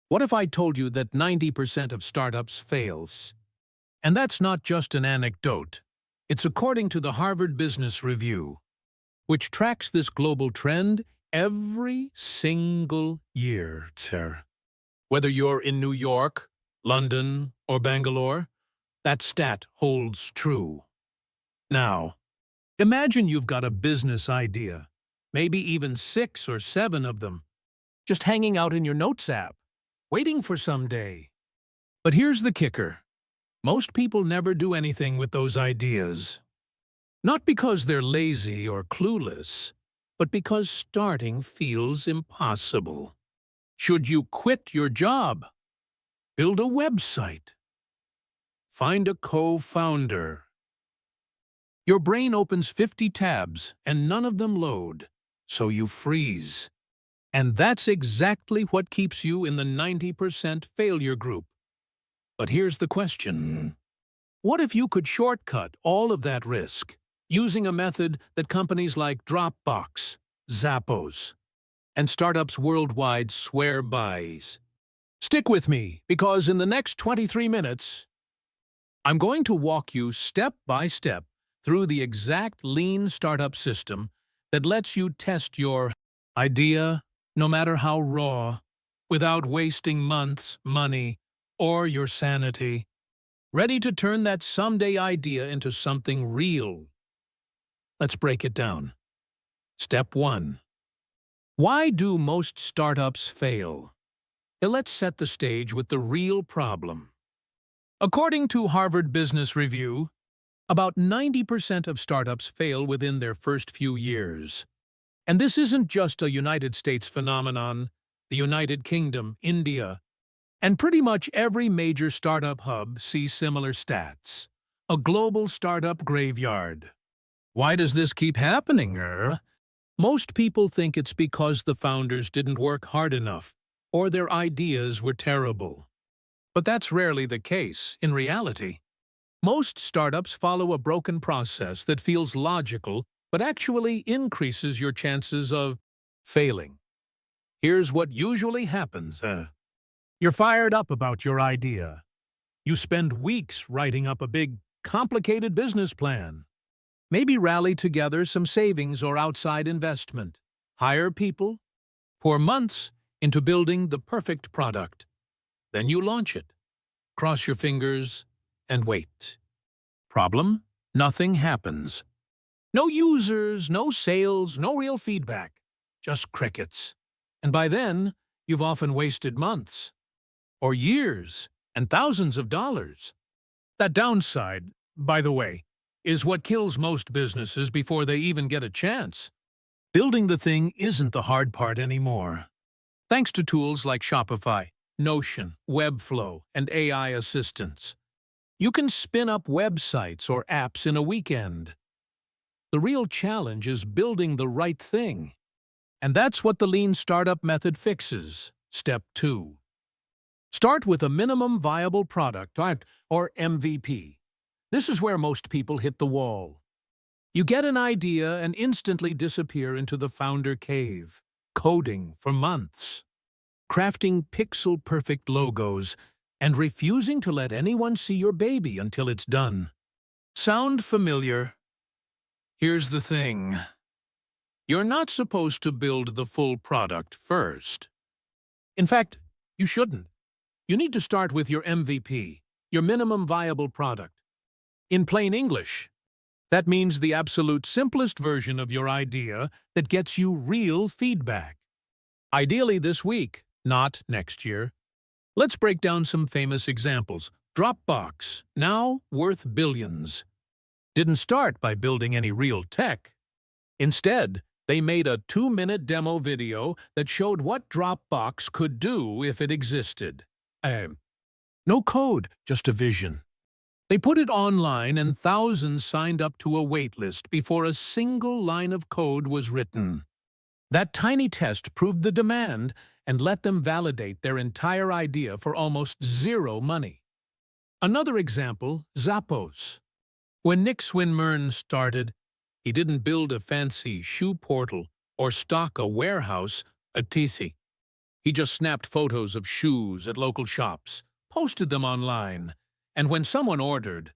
What if I told you that 90% of startups fails? And that's not just an anecdote. It's according to the Harvard Business Review, which tracks this global trend every single year, sir. Whether you're in New York, London, or Bangalore, that stat holds true. Now, imagine you've got a business idea, maybe even 6 or 7 of them, just hanging out in your Notes app, waiting for someday. But here's the kicker. Most people never do anything with those ideas. Not because they're lazy or clueless, but because starting feels impossible. Should you quit your job? Build a website? Find a co-founder? Your brain opens 50 tabs and none of them load, so you freeze. And that's exactly what keeps you in the 90% failure group. But here's the question. What if you could shortcut all of that risk using a method that companies like Dropbox, Zappos, and startups worldwide swear by? Stick with me, because in the next 23 minutes, I'm going to walk you step by step through the exact lean startup system that lets you test your idea, no matter how raw, without wasting months, money, or your sanity. Ready to turn that someday idea into something real. Let's break it down. Step 1. Why do most startups fail? Now let's set the stage with the real problem. According to Harvard Business Review, about 90% of startups fail within their first few years. And this isn't just a United States phenomenon. The United Kingdom, India, and pretty much every major startup hub sees similar stats. A global startup graveyard. Why does this keep happening? Most people think it's because the founders didn't work hard enough, or their ideas were terrible. But that's rarely the case, in reality. Most startups follow a broken process that feels logical, but actually increases your chances of failing. Here's what usually happens. You're fired up about your idea. You spend weeks writing up a big, complicated business plan. Maybe rally together some savings or outside investment. Hire people. Pour months into building the perfect product. Then you launch it. Cross your fingers and wait. Problem? Nothing happens. No users, no sales, no real feedback. Just crickets. And by then, you've often wasted months. Or years, and thousands of dollars. That downside, by the way, is what kills most businesses before they even get a chance. Building the thing isn't the hard part anymore. Thanks to tools like Shopify, Notion, Webflow, and AI assistants, you can spin up websites or apps in a weekend. The real challenge is building the right thing. And that's what the Lean Startup Method fixes. Step 2. Start with a minimum viable product, or MVP. This is where most people hit the wall. You get an idea and instantly disappear into the founder cave, coding for months, crafting pixel-perfect logos, and refusing to let anyone see your baby until it's done. Sound familiar? Here's the thing. You're not supposed to build the full product first. In fact, you shouldn't. You need to start with your MVP, your minimum viable product. In plain English, that means the absolute simplest version of your idea that gets you real feedback. Ideally this week, not next year. Let's break down some famous examples. Dropbox, now worth billions, didn't start by building any real tech. Instead, they made a 2-minute demo video that showed what Dropbox could do if it existed. No code, just a vision. They put it online and thousands signed up to a wait list before a single line of code was written. That tiny test proved the demand and let them validate their entire idea for almost zero money. Another example, Zappos. When Nick Swinmurn started, he didn't build a fancy shoe portal or stock a warehouse, etc. He just snapped photos of shoes at local shops, posted them online, and when someone ordered,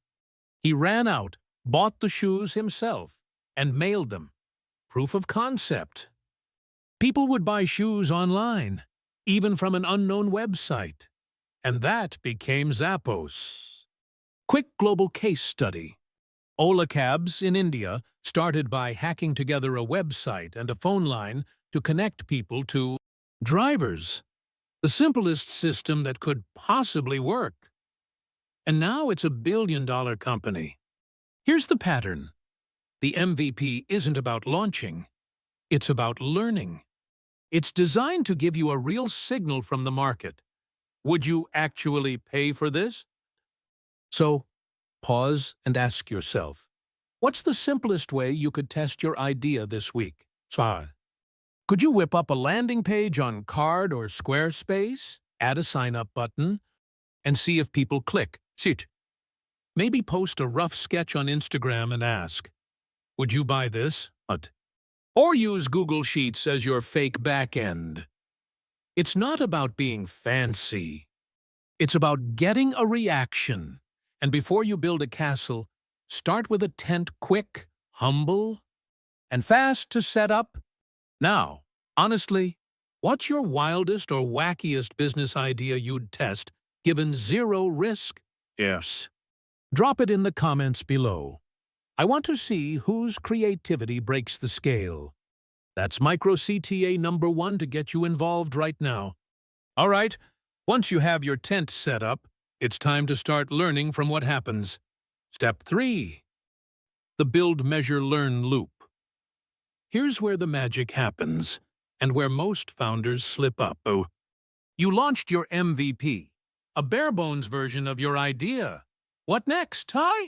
he ran out, bought the shoes himself, and mailed them. Proof of concept. People would buy shoes online, even from an unknown website. And that became Zappos. Quick global case study. Ola Cabs in India started by hacking together a website and a phone line to connect people to drivers. The simplest system that could possibly work. And now it's a billion-dollar company. Here's the pattern. The MVP isn't about launching. It's about learning. It's designed to give you a real signal from the market. Would you actually pay for this? So, pause and ask yourself, what's the simplest way you could test your idea this week? Could you whip up a landing page on Card or Squarespace, add a sign-up button, and see if people click? Sit. Maybe post a rough sketch on Instagram and ask, would you buy this? Or use Google Sheets as your fake backend. It's not about being fancy. It's about getting a reaction. And before you build a castle, start with a tent quick, humble, and fast to set up. Now, honestly, what's your wildest or wackiest business idea you'd test, given zero risk? Yes. Drop it in the comments below. I want to see whose creativity breaks the scale. That's Micro CTA number 1 to get you involved right now. All right, once you have your tent set up, it's time to start learning from what happens. Step 3. The Build, Measure, Learn loop. Here's where the magic happens, and where most founders slip up. You launched your MVP, a bare-bones version of your idea. What next, huh?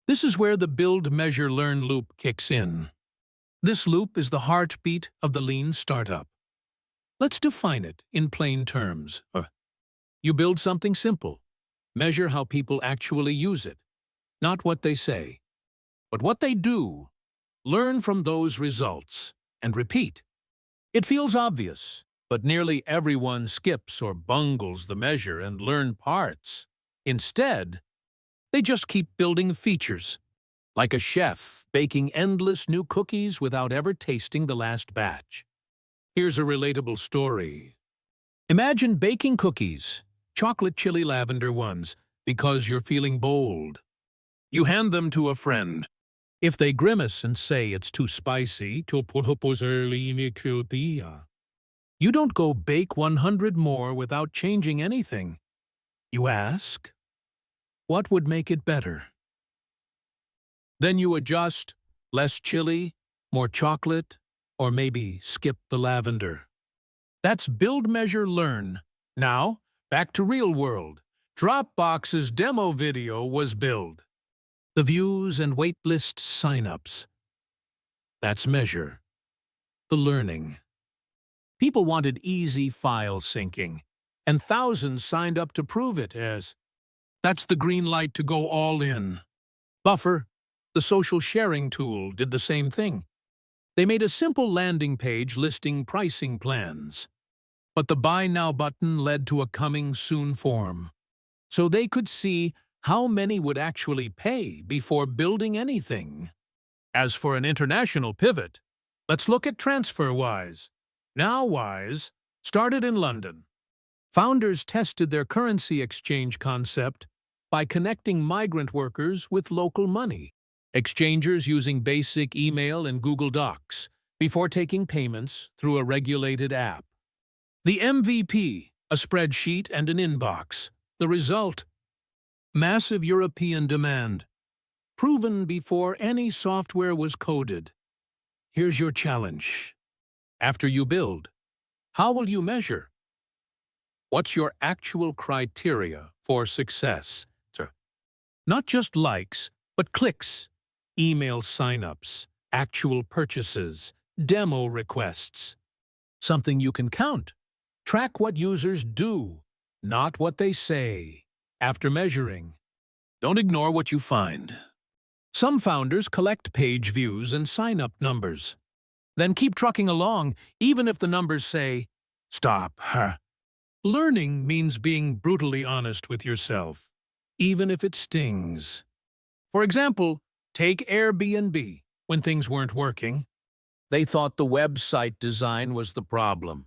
This is where the Build, Measure, Learn loop kicks in. This loop is the heartbeat of the lean startup. Let's define it in plain terms. You build something simple. Measure how people actually use it. Not what they say, but what they do. Learn from those results and repeat. It feels obvious, but nearly everyone skips or bungles the measure and learn parts. Instead, they just keep building features, like a chef baking endless new cookies without ever tasting the last batch. Here's a relatable story. Imagine baking cookies, chocolate chili lavender ones, because you're feeling bold. You hand them to a friend. If they grimace and say it's too spicy, you don't go bake 100 more without changing anything. You ask, what would make it better? Then you adjust, less chili, more chocolate, or maybe skip the lavender. That's Build, Measure, Learn. Now, back to real world. Dropbox's demo video was build. The views and waitlist signups. That's measure. The learning. People wanted easy file syncing, and thousands signed up to prove it as. That's the green light to go all in. Buffer, the social sharing tool, did the same thing. They made a simple landing page listing pricing plans. But the Buy Now button led to a Coming Soon form. So they could see how many would actually pay before building anything. As for an international pivot, let's look at TransferWise. Now Wise started in London. Founders tested their currency exchange concept by connecting migrant workers with local money, exchangers using basic email and Google Docs, before taking payments through a regulated app. The MVP, a spreadsheet and an inbox. The result? Massive European demand, proven before any software was coded. Here's your challenge. After you build, how will you measure? What's your actual criteria for success? Not just likes, but clicks, email signups, actual purchases, demo requests. Something you can count. Track what users do, not what they say. After measuring, don't ignore what you find. Some founders collect page views and sign-up numbers. Then keep trucking along, even if the numbers say, Stop. Huh. Learning means being brutally honest with yourself, even if it stings. For example, take Airbnb. When things weren't working, they thought the website design was the problem.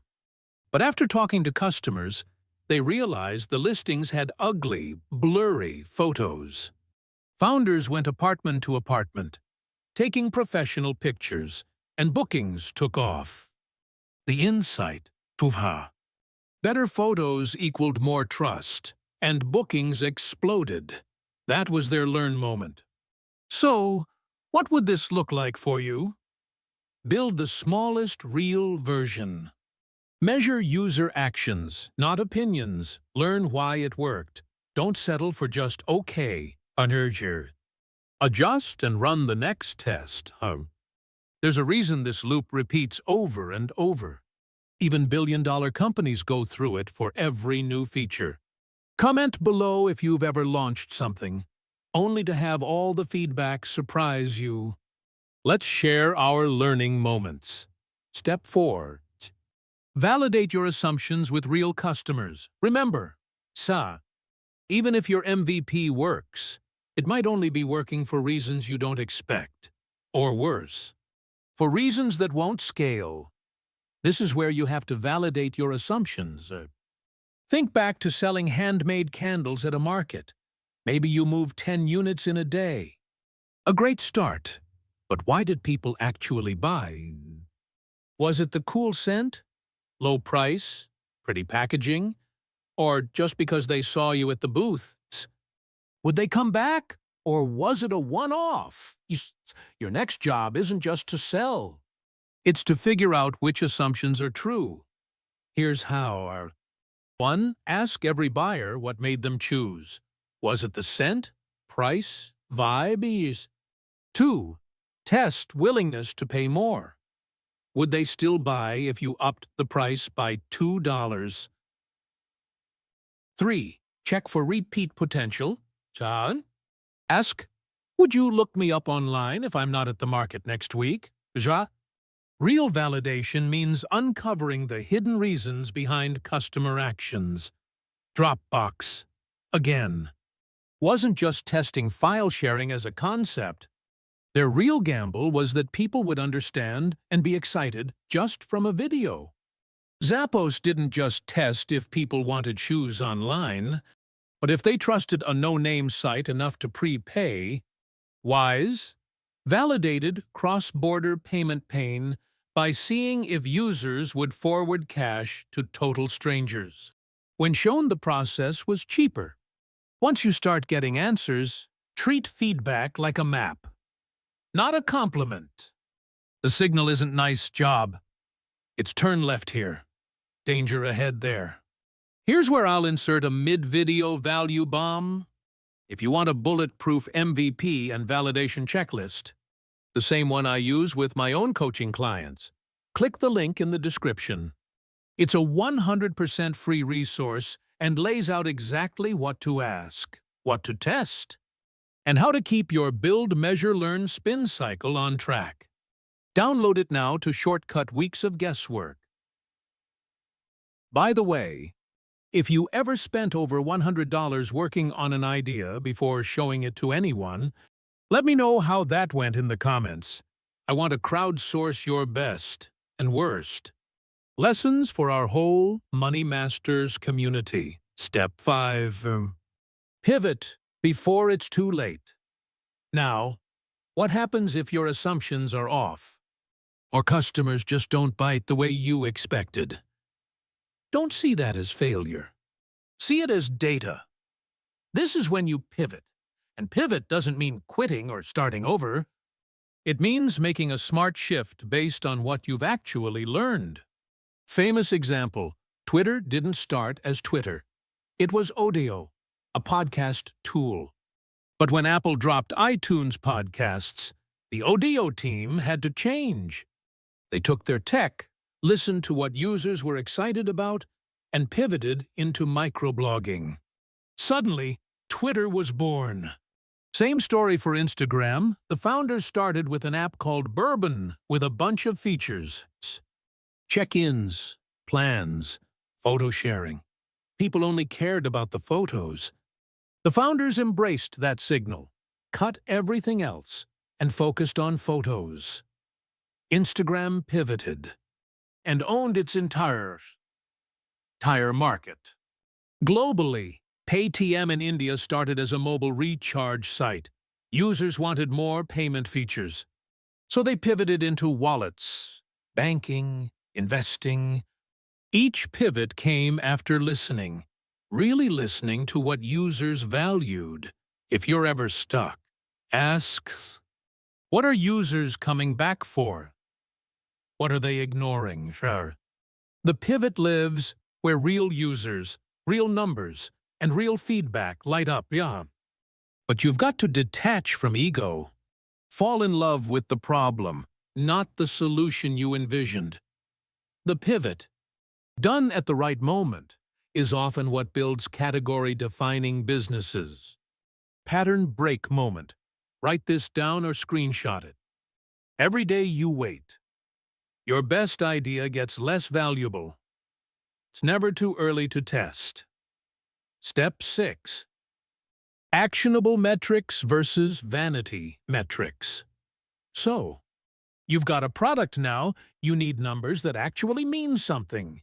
But after talking to customers, they realized the listings had ugly, blurry photos. Founders went apartment to apartment, taking professional pictures, and bookings took off. The insight, tuha. Better photos equaled more trust, and bookings exploded. That was their learn moment. So, what would this look like for you? Build the smallest real version. Measure user actions, not opinions. Learn why it worked. Don't settle for just okay. Adjust and run the next test. There's a reason this loop repeats over and over. Even billion-dollar companies go through it for every new feature. Comment below if you've ever launched something, only to have all the feedback surprise you. Let's share our learning moments. Step 4. Validate your assumptions with real customers. Remember, even if your MVP works, it might only be working for reasons you don't expect. Or worse, for reasons that won't scale. This is where you have to validate your assumptions. Think back to selling handmade candles at a market. Maybe you moved 10 units in a day. A great start. But why did people actually buy? Was it the cool scent? Low price? Pretty packaging? Or just because they saw you at the booth? Would they come back? Or was it a one-off? Your next job isn't just to sell. It's to figure out which assumptions are true. Here's how. 1. Ask every buyer what made them choose. Was it the scent, price, vibe? 2. Test willingness to pay more. Would they still buy if you upped the price by $2? 3. Check for repeat potential. John? Ask, would you look me up online if I'm not at the market next week? Real validation means uncovering the hidden reasons behind customer actions. Dropbox. Again. Wasn't just testing file sharing as a concept. Their real gamble was that people would understand and be excited just from a video. Zappos didn't just test if people wanted shoes online, but if they trusted a no-name site enough to prepay. Wise validated cross-border payment pain by seeing if users would forward cash to total strangers. When shown the process was cheaper. Once you start getting answers, treat feedback like a map. Not a compliment. The signal isn't nice job. It's turn left here. Danger ahead there. Here's where I'll insert a mid-video value bomb. If you want a bulletproof MVP and validation checklist, the same one I use with my own coaching clients, click the link in the description. It's a 100% free resource and lays out exactly what to ask, what to test, and how to keep your build, measure, learn, spin cycle on track. Download it now to shortcut weeks of guesswork. By the way, if you ever spent over $100 working on an idea before showing it to anyone, let me know how that went in the comments. I want to crowdsource your best and worst. Lessons for our whole Money Masters community. Step 5. Pivot before it's too late. Now, what happens if your assumptions are off? Or customers just don't bite the way you expected? Don't see that as failure. See it as data. This is when you pivot. And pivot doesn't mean quitting or starting over. It means making a smart shift based on what you've actually learned. Famous example, Twitter didn't start as Twitter. It was audio, a podcast tool. But when Apple dropped iTunes podcasts, the audio team had to change. They took their tech, listened to what users were excited about, and pivoted into microblogging. Suddenly, Twitter was born. Same story for Instagram. The founders started with an app called Bourbon with a bunch of features. Check-ins, plans, photo sharing. People only cared about the photos. The founders embraced that signal, cut everything else, and focused on photos. Instagram pivoted and owned its entire market. Globally, Paytm in India started as a mobile recharge site. Users wanted more payment features, so they pivoted into wallets, banking, investing. Each pivot came after listening, really listening to what users valued. If you're ever stuck, ask, what are users coming back for? What are they ignoring? Sure. The pivot lives where real users, real numbers, and real feedback light up, yeah. But you've got to detach from ego. Fall in love with the problem, not the solution you envisioned. The pivot, done at the right moment, is often what builds category-defining businesses. Pattern break moment. Write this down or screenshot it. Every day you wait, your best idea gets less valuable. It's never too early to test. Step 6. Actionable metrics versus vanity metrics. So, you've got a product now, you need numbers that actually mean something.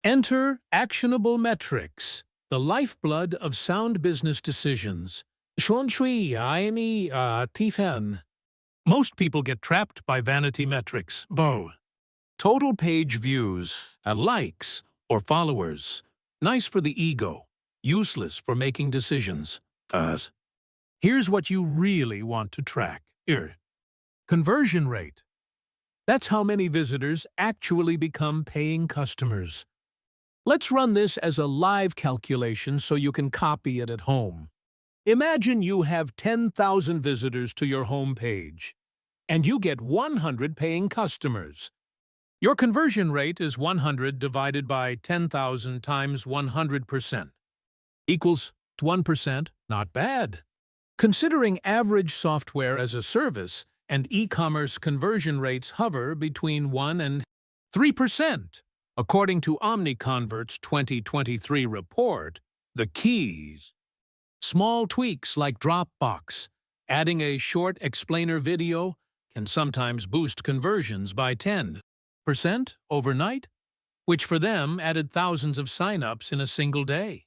Enter actionable metrics, the lifeblood of sound business decisions. Most people get trapped by vanity metrics. Total page views, likes, or followers. Nice for the ego, useless for making decisions. Here's what you really want to track. Conversion rate. That's how many visitors actually become paying customers. Let's run this as a live calculation so you can copy it at home. Imagine you have 10,000 visitors to your home page, and you get 100 paying customers. Your conversion rate is 100 divided by 10,000 times 100%. Equals 1%, not bad. Considering average software as a service and e-commerce conversion rates hover between 1 and 3%. According to OmniConvert's 2023 report, the keys. Small tweaks like Dropbox, adding a short explainer video, can sometimes boost conversions by 10% overnight, which for them added thousands of sign-ups in a single day.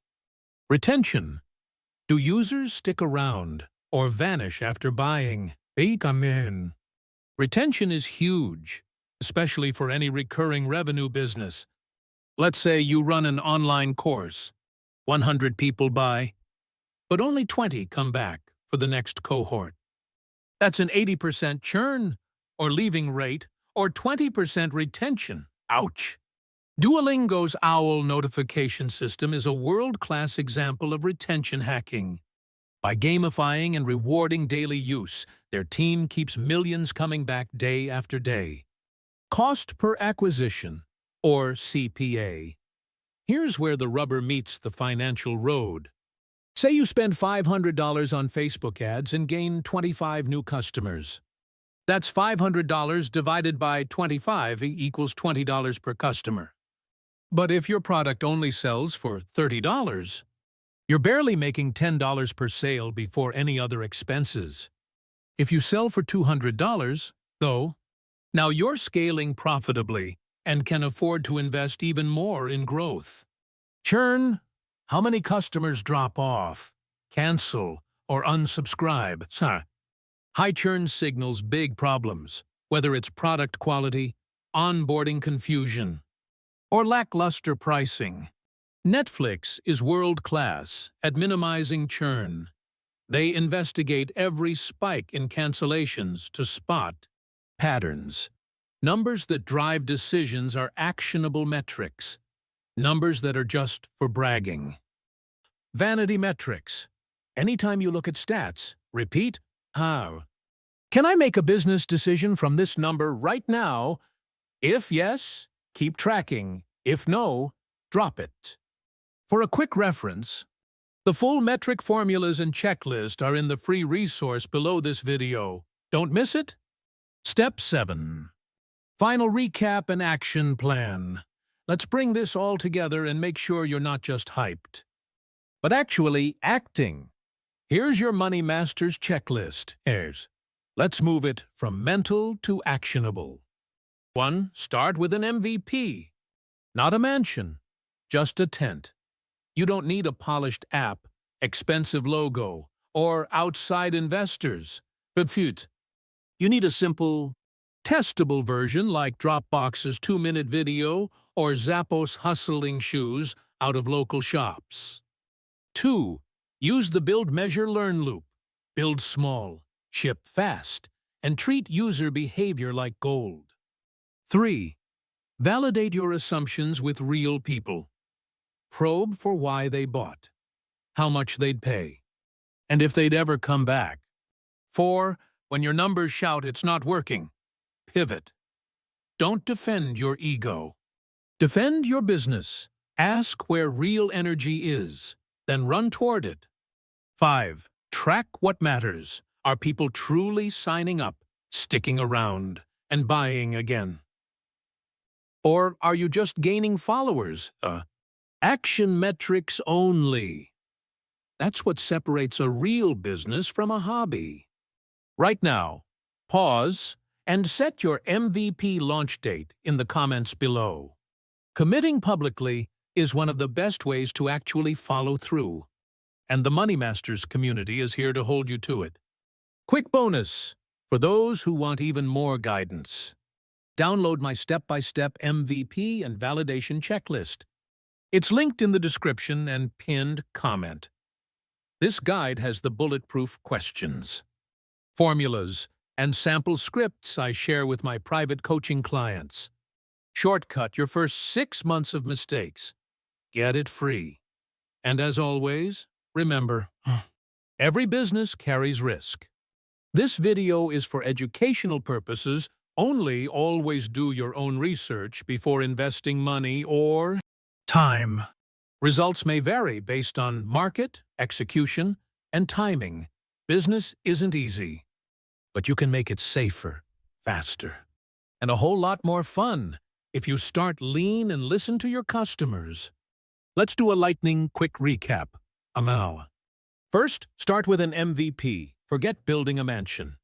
Retention. Do users stick around or vanish after buying? Retention is huge, especially for any recurring revenue business. Let's say you run an online course. 100 people buy, but only 20 come back for the next cohort. That's an 80% churn, or leaving rate, or 20% retention. Ouch! Duolingo's OWL notification system is a world-class example of retention hacking. By gamifying and rewarding daily use, their team keeps millions coming back day after day. Cost per acquisition, or CPA. Here's where the rubber meets the financial road. Say you spend $500 on Facebook ads and gain 25 new customers. That's $500 divided by 25 equals $20 per customer. But if your product only sells for $30, you're barely making $10 per sale before any other expenses. If you sell for $200, though, now you're scaling profitably and can afford to invest even more in growth. Churn. How many customers drop off, cancel, or unsubscribe? High churn signals big problems, whether it's product quality, onboarding confusion, or lackluster pricing. Netflix is world-class at minimizing churn. They investigate every spike in cancellations to spot patterns. Numbers that drive decisions are actionable metrics. Numbers that are just for bragging. Vanity metrics. Anytime you look at stats, repeat, how? Can I make a business decision from this number right now? If yes, keep tracking. If no, drop it. For a quick reference, the full metric formulas and checklist are in the free resource below this video. Don't miss it. Step 7. Final recap and action plan. Let's bring this all together and make sure you're not just hyped, but actually acting. Here's your Money Masters checklist. Let's move it from mental to actionable. 1. Start with an MVP. Not a mansion, just a tent. You don't need a polished app, expensive logo, or outside investors. But you need a simple, testable version like Dropbox's 2-minute video or Zappos hustling shoes out of local shops. 2. Use the Build, Measure, Learn loop. Build small, ship fast, and treat user behavior like gold. 3. Validate your assumptions with real people. Probe for why they bought, how much they'd pay, and if they'd ever come back. 4. When your numbers shout it's not working, pivot. Don't defend your ego. Defend your business. Ask where real energy is, then run toward it. 5. Track what matters. Are people truly signing up, sticking around, and buying again? Or are you just gaining followers? Action metrics only. That's what separates a real business from a hobby. Right now, pause and set your MVP launch date in the comments below. Committing publicly is one of the best ways to actually follow through, and the Money Masters community is here to hold you to it. Quick bonus for those who want even more guidance. Download my step-by-step MVP and validation checklist. It's linked in the description and pinned comment. This guide has the bulletproof questions, formulas, and sample scripts I share with my private coaching clients. Shortcut your first 6 months of mistakes. Get it free. And as always, remember, every business carries risk. This video is for educational purposes only. Always do your own research before investing money or time. Results may vary based on market, execution, and timing. Business isn't easy, but you can make it safer, faster, and a whole lot more fun if you start lean and listen to your customers. Let's do a lightning quick recap. First, start with an MVP. Forget building a mansion.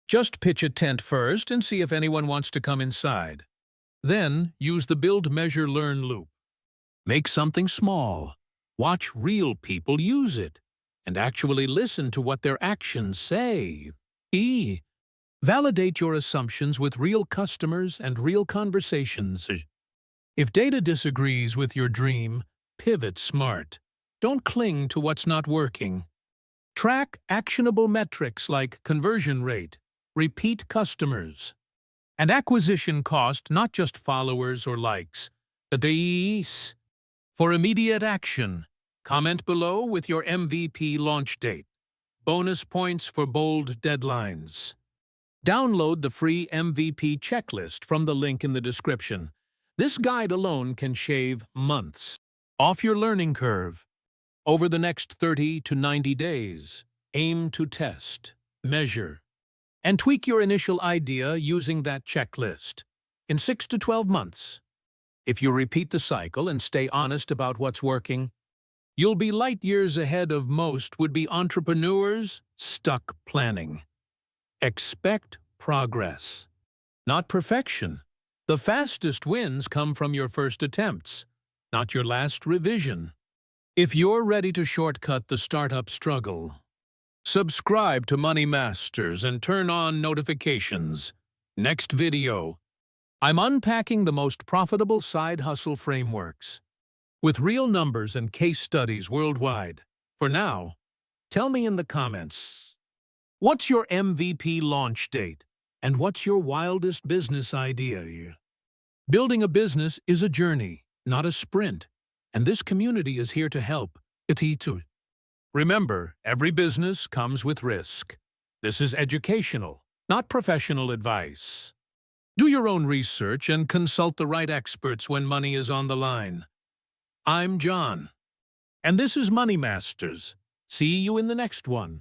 Just pitch a tent first and see if anyone wants to come inside. Then, use the Build, Measure, Learn loop. Make something small. Watch real people use it, and actually listen to what their actions say. Validate your assumptions with real customers and real conversations. If data disagrees with your dream, pivot smart. Don't cling to what's not working. Track actionable metrics like conversion rate, repeat customers, and acquisition cost, not just followers or likes. For immediate action, comment below with your MVP launch date. Bonus points for bold deadlines. Download the free MVP checklist from the link in the description. This guide alone can shave months off your learning curve. Over the next 30 to 90 days, aim to test, measure, and tweak your initial idea using that checklist. In 6 to 12 months, if you repeat the cycle and stay honest about what's working, you'll be light years ahead of most would-be entrepreneurs stuck planning. Expect progress, not perfection. The fastest wins come from your first attempts, not your last revision. If you're ready to shortcut the startup struggle, subscribe to Money Masters and turn on notifications. Next video, I'm unpacking the most profitable side hustle frameworks with real numbers and case studies worldwide. For now, tell me in the comments, what's your MVP launch date and what's your wildest business idea? Building a business is a journey, not a sprint, and this community is here to help. Remember, every business comes with risk. This is educational, not professional advice. Do your own research and consult the right experts when money is on the line. I'm John, and this is Money Masters. See you in the next one.